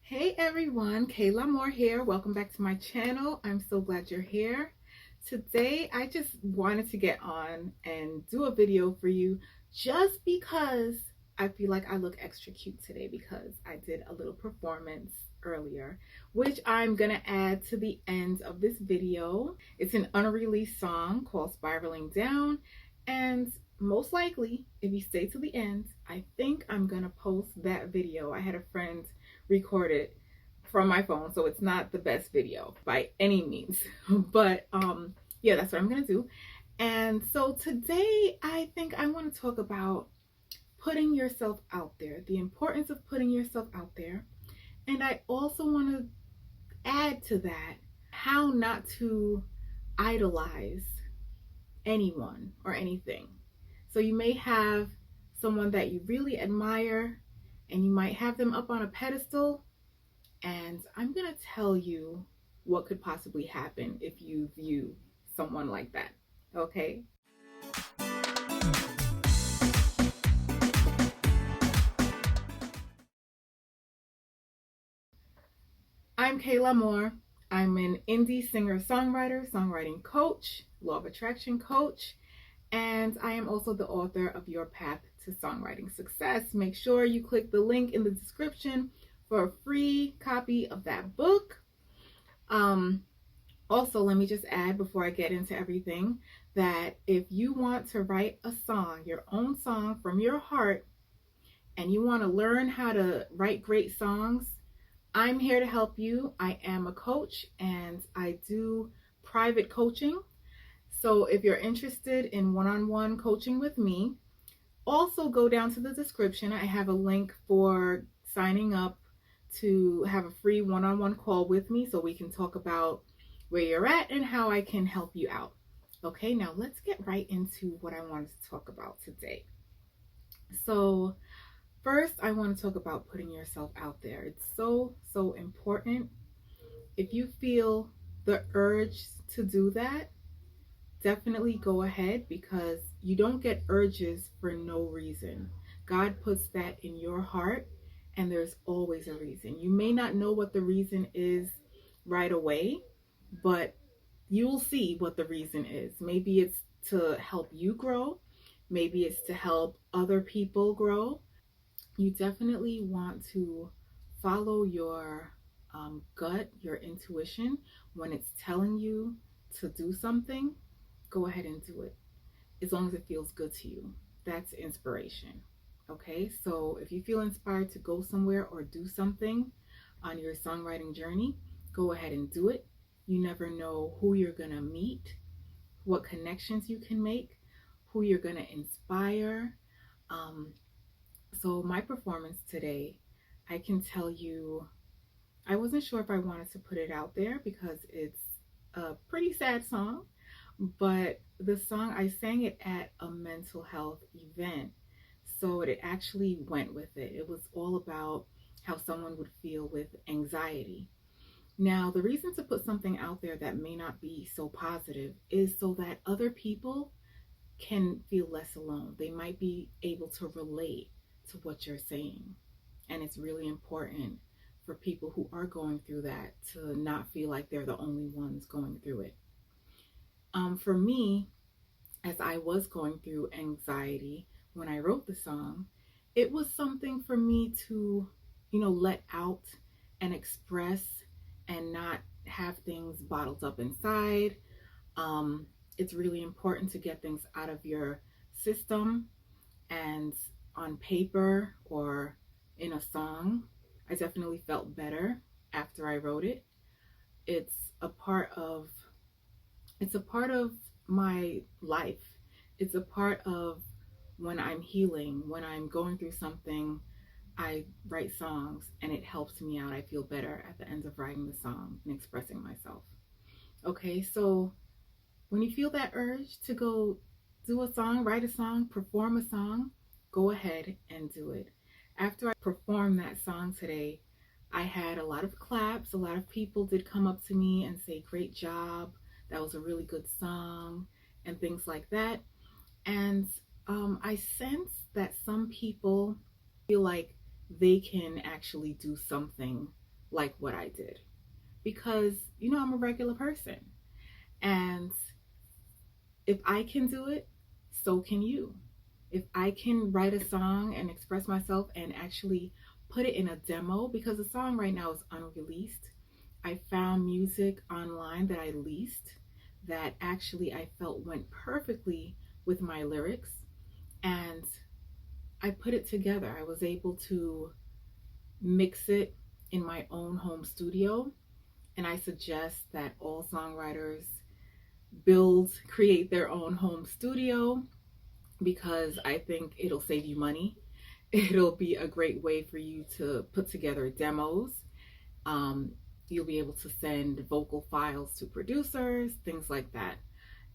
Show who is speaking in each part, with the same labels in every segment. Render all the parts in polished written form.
Speaker 1: Hey everyone, Kayla Moore here. Welcome back to my channel. I'm so glad you're here. Today, I just wanted to get on and do a video for you just because I feel like I look extra cute today because I did a little performance earlier, which I'm gonna add to the end of this video. It's an unreleased song called Spiraling Down, and most likely, if you stay to the end, I think I'm gonna post that video. I had a friend record it from my phone, so it's not the best video by any means, but yeah, that's what I'm gonna do. And so today I think I want to talk about putting yourself out there, the importance of putting yourself out there, and I also want to add to that how not to idolize anyone or anything. So you may have someone that you really admire and you might have them up on a pedestal, and I'm going to tell you what could possibly happen if you view someone like that. Okay? I'm Kayla Moore. I'm an indie singer-songwriter, songwriting coach, law of attraction coach, and I am also the author of Your Path to Songwriting Success. Make sure you click the link in the description for a free copy of that book. Also, let me just add before I get into everything that if you want to write a song, your own song from your heart, and you want to learn how to write great songs, I'm here to help you. I am a coach and I do private coaching. So if you're interested in one-on-one coaching with me, also go down to the description. I have a link for signing up to have a free one-on-one call with me so we can talk about where you're at and how I can help you out. Okay, now let's get right into what I wanted to talk about today. So first, I want to talk about putting yourself out there. It's so important. If you feel the urge to do that, definitely go ahead, because you don't get urges for no reason. God puts that in your heart, and there's always a reason. You may not know what the reason is right away, but you'll see what the reason is. Maybe it's to help you grow. Maybe it's to help other people grow. You definitely want to follow your gut, your intuition. When it's telling you to do something, go ahead and do it, as long as it feels good to you. That's inspiration. Okay, so if you feel inspired to go somewhere or do something on your songwriting journey, go ahead and do it. You never know who you're gonna meet, what connections you can make, who you're gonna inspire. So my performance today, I can tell you, I wasn't sure if I wanted to put it out there because it's a pretty sad song, but the song, I sang it at a mental health event, so it actually went with it. It was all about how someone would feel with anxiety. Now, the reason to put something out there that may not be so positive is so that other people can feel less alone. They might be able to relate to what you're saying. And it's really important for people who are going through that to not feel like they're the only ones going through it. For me, as I was going through anxiety when I wrote the song, it was something for me to, let out and express and not have things bottled up inside. It's really important to get things out of your system and on paper or in a song. I definitely felt better after I wrote it. It's a part of my life. It's a part of when I'm healing, when I'm going through something, I write songs and it helps me out. I feel better at the end of writing the song and expressing myself. Okay, so when you feel that urge to go do a song, write a song, perform a song, go ahead and do it. After I performed that song today, I had a lot of claps. A lot of people did come up to me and say, "Great job. That was a really good song," and things like that. And I sense that some people feel like they can actually do something like what I did because, I'm a regular person. And if I can do it, so can you. If I can write a song and express myself and actually put it in a demo, because the song right now is unreleased, I found music online that I leased that actually I felt went perfectly with my lyrics. And I put it together. I was able to mix it in my own home studio. And I suggest that all songwriters create their own home studio because I think it'll save you money. It'll be a great way for you to put together demos. Um, you'll be able to send vocal files to producers, things like that.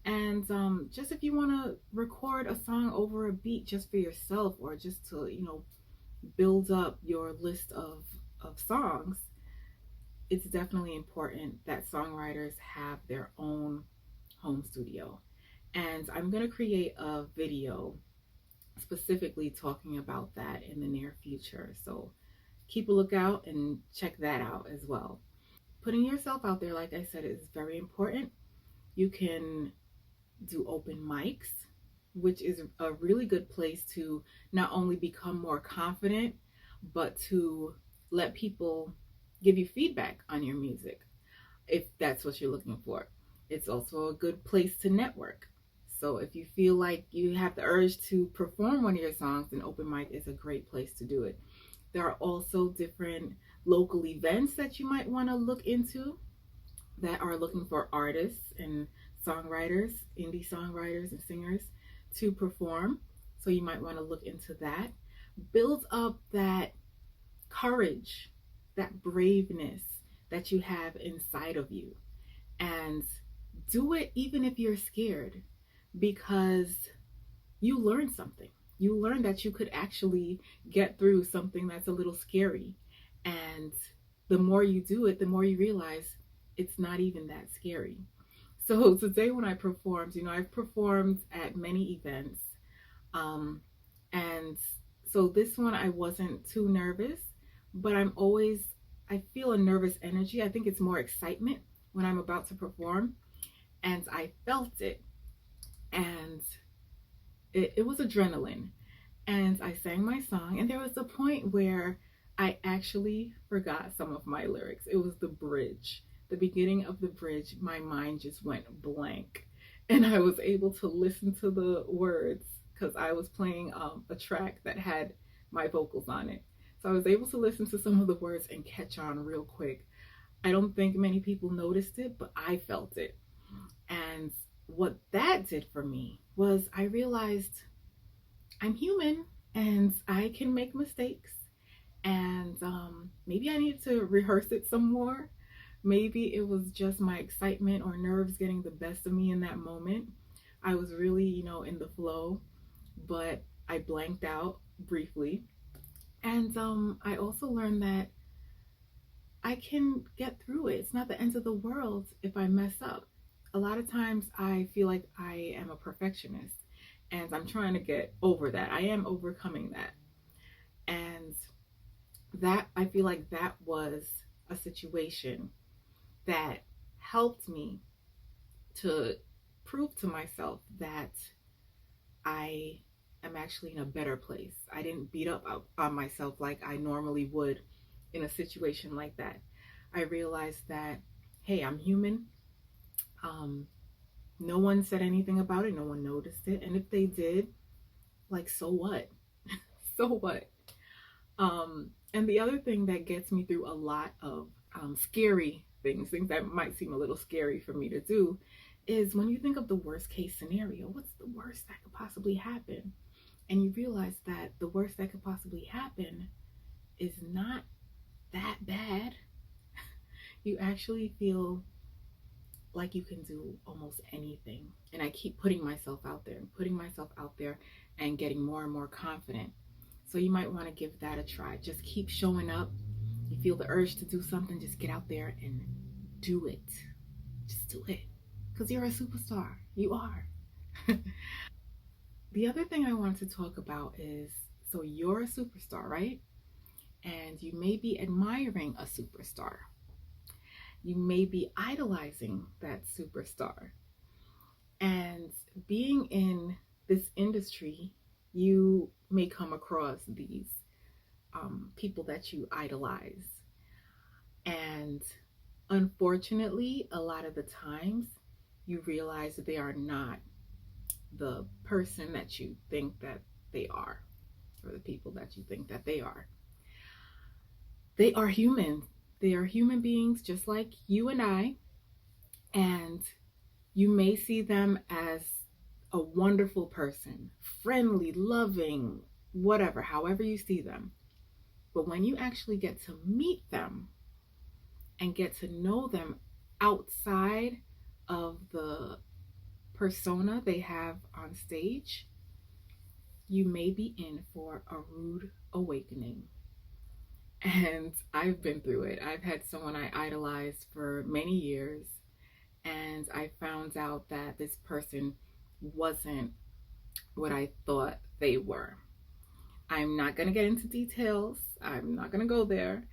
Speaker 1: And just if you want to record a song over a beat just for yourself or just to, build up your list of songs, it's definitely important that songwriters have their own home studio. And I'm going to create a video specifically talking about that in the near future. So keep a lookout and check that out as well. Putting yourself out there, like I said, is very important. You can do open mics, which is a really good place to not only become more confident, but to let people give you feedback on your music if that's what you're looking for. It's also a good place to network. So if you feel like you have the urge to perform one of your songs, then open mic is a great place to do it. There are also different local events that you might want to look into that are looking for artists and songwriters, indie songwriters and singers to perform. So you might want to look into that. Build up that courage, that braveness that you have inside of you. And do it even if you're scared because you learn something. You learn that you could actually get through something that's a little scary. And the more you do it, the more you realize it's not even that scary. So today when I performed, I've performed at many events. Um, and so this one I wasn't too nervous, but I feel a nervous energy. I think it's more excitement when I'm about to perform. And I felt it. And it was adrenaline. And I sang my song. And there was a point where I actually forgot some of my lyrics. It was the bridge. The beginning of the bridge, my mind just went blank. And I was able to listen to the words because I was playing a track that had my vocals on it. So I was able to listen to some of the words and catch on real quick. I don't think many people noticed it, but I felt it. And what that did for me was I realized I'm human and I can make mistakes. And maybe I need to rehearse it some more. Maybe it was just my excitement or nerves getting the best of me in that moment. I was really, in the flow, but I blanked out briefly. And I also learned that I can get through it. It's not the end of the world if I mess up. A lot of times I feel like I am a perfectionist and I'm trying to get over that. I am overcoming that. And that I feel like that was a situation that helped me to prove to myself that I am actually in a better place. I didn't beat up on myself like I normally would in a situation like that. I realized that, hey, I'm human. No one said anything about it. No one noticed it. And if they did, like, so what? So what? And the other thing that gets me through a lot of scary things that might seem a little scary for me to do, is when you think of the worst case scenario, what's the worst that could possibly happen? And you realize that the worst that could possibly happen is not that bad. You actually feel like you can do almost anything. And I keep putting myself out there and putting myself out there and getting more and more confident. So you might want to give that a try. Just keep showing up. You feel the urge to do something, just get out there and do it. Just do it. Because you're a superstar. You are. The other thing I wanted to talk about is, so you're a superstar, right? and you may be admiring a superstar. You may be idolizing that superstar. And being in this industry, you may come across these people that you idolize. And unfortunately, a lot of the times, you realize that they are not the person that you think that they are, or the people that you think that they are. They are human. They are human beings just like you and I. And you may see them as a wonderful person, friendly, loving, whatever, however you see them. But when you actually get to meet them and get to know them outside of the persona they have on stage, you may be in for a rude awakening. And I've been through it. I've had someone I idolized for many years, and I found out that this person wasn't what I thought they were. I'm not going to get into details. I'm not going to go there,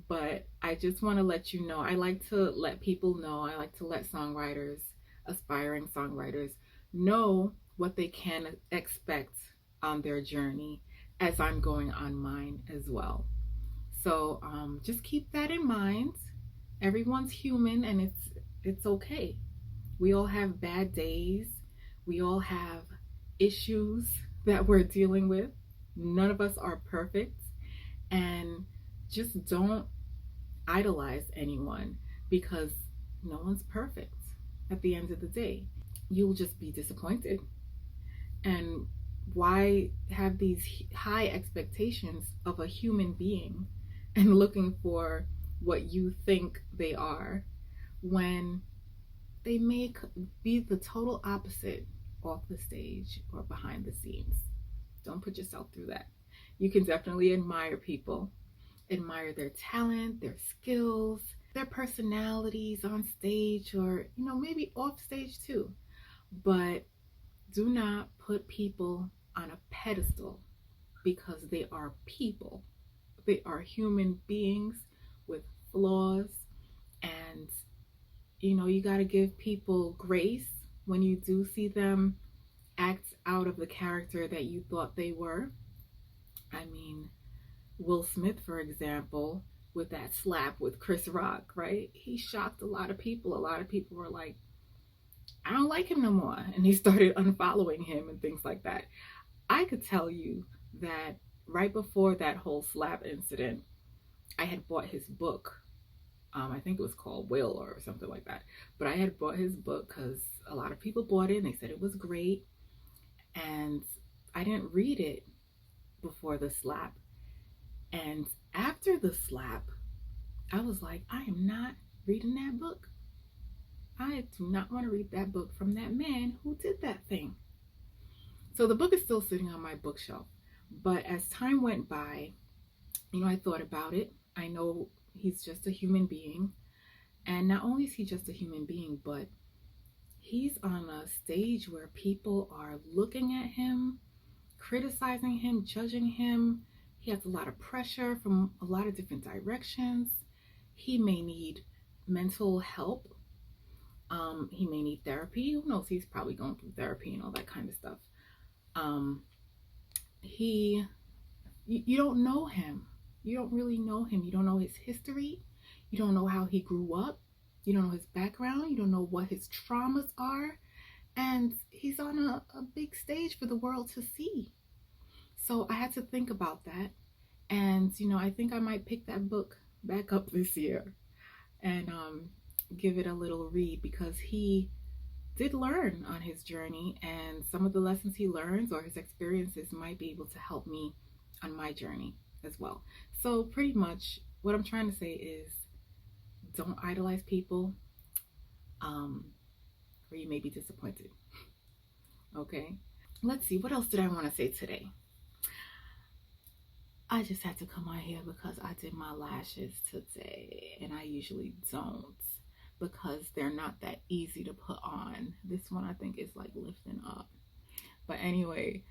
Speaker 1: but I just want to let you know. I like to let people know. I like to let songwriters, aspiring songwriters, know what they can expect on their journey as I'm going on mine as well. So just keep that in mind. Everyone's human, and it's okay. We all have bad days. We all have issues that we're dealing with. None of us are perfect. And just don't idolize anyone, because no one's perfect at the end of the day. You'll just be disappointed. And why have these high expectations of a human being and looking for what you think they are when they may be the total opposite off the stage or behind the scenes? Don't put yourself through that. You can definitely admire people, admire their talent, their skills, their personalities on stage, or maybe off stage too. But do not put people on a pedestal, because they are people. They are human beings with flaws, and you got to give people grace when you do see them act out of the character that you thought they were. I mean, Will Smith, for example, with that slap with Chris Rock, right? He shocked a lot of people. A lot of people were like, I don't like him no more. And he started unfollowing him and things like that. I could tell you that right before that whole slap incident, I had bought his book. I think it was called Will or something like that. But I had bought his book because a lot of people bought it and they said it was great. And I didn't read it before the slap. And after the slap, I was like, I am not reading that book. I do not want to read that book from that man who did that thing. So the book is still sitting on my bookshelf. But as time went by, I thought about it. I know he's just a human being. And not only is he just a human being, but he's on a stage where people are looking at him, criticizing him, judging him. He has a lot of pressure from a lot of different directions. He may need mental help. He may need therapy. Who knows? He's probably going through therapy and all that kind of stuff. You don't know him. You don't really know him. You don't know his history. You don't know how he grew up. You don't know his background. You don't know what his traumas are. And he's on a big stage for the world to see. So I had to think about that. And, I think I might pick that book back up this year and give it a little read, because he did learn on his journey, and some of the lessons he learns or his experiences might be able to help me on my journey as well. So pretty much what I'm trying to say is, don't idolize people, or you may be disappointed. Okay, let's see, what else did I want to say today? I just had to come on here because I did my lashes today, and I usually don't, because they're not that easy to put on. This one I think is like lifting up. But anyway,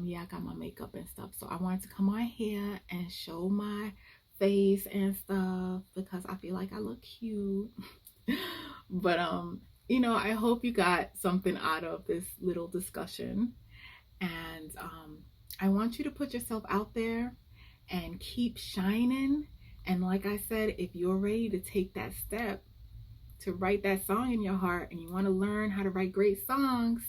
Speaker 1: Yeah, I got my makeup and stuff. So I wanted to come on here and show my face and stuff because I feel like I look cute. But I hope you got something out of this little discussion. And I want you to put yourself out there and keep shining. And like I said, if you're ready to take that step to write that song in your heart and you want to learn how to write great songs,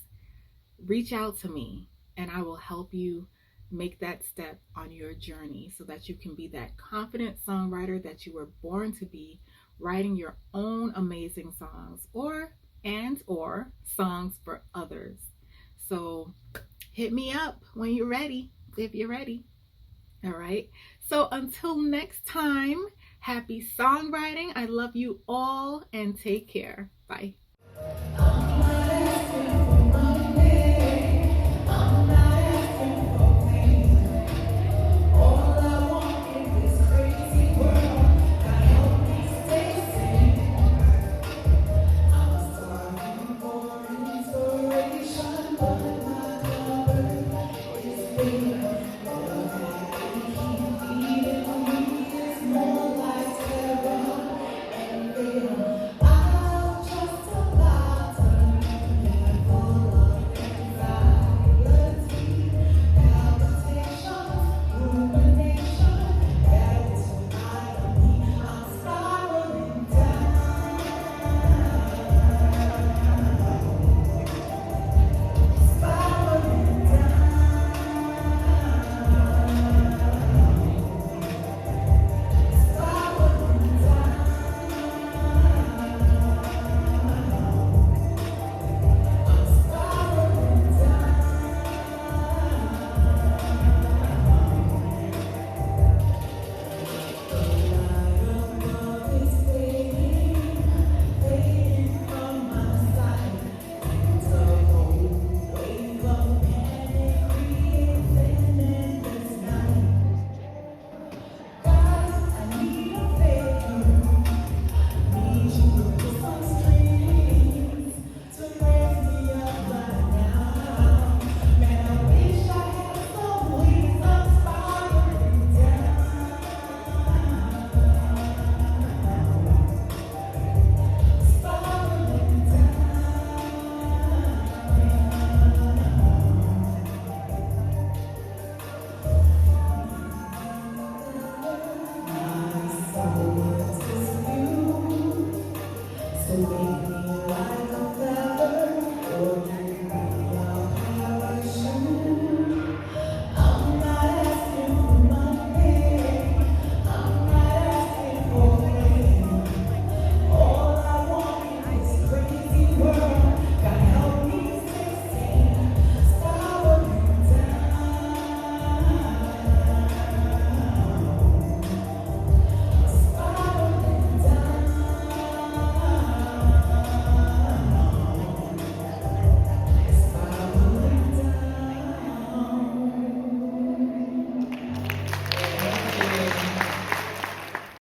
Speaker 1: reach out to me and I will help you make that step on your journey so that you can be that confident songwriter that you were born to be, writing your own amazing songs or songs for others. So hit me up when you're ready, if you're ready. All right. So until next time, happy songwriting. I love you all and take care. Bye.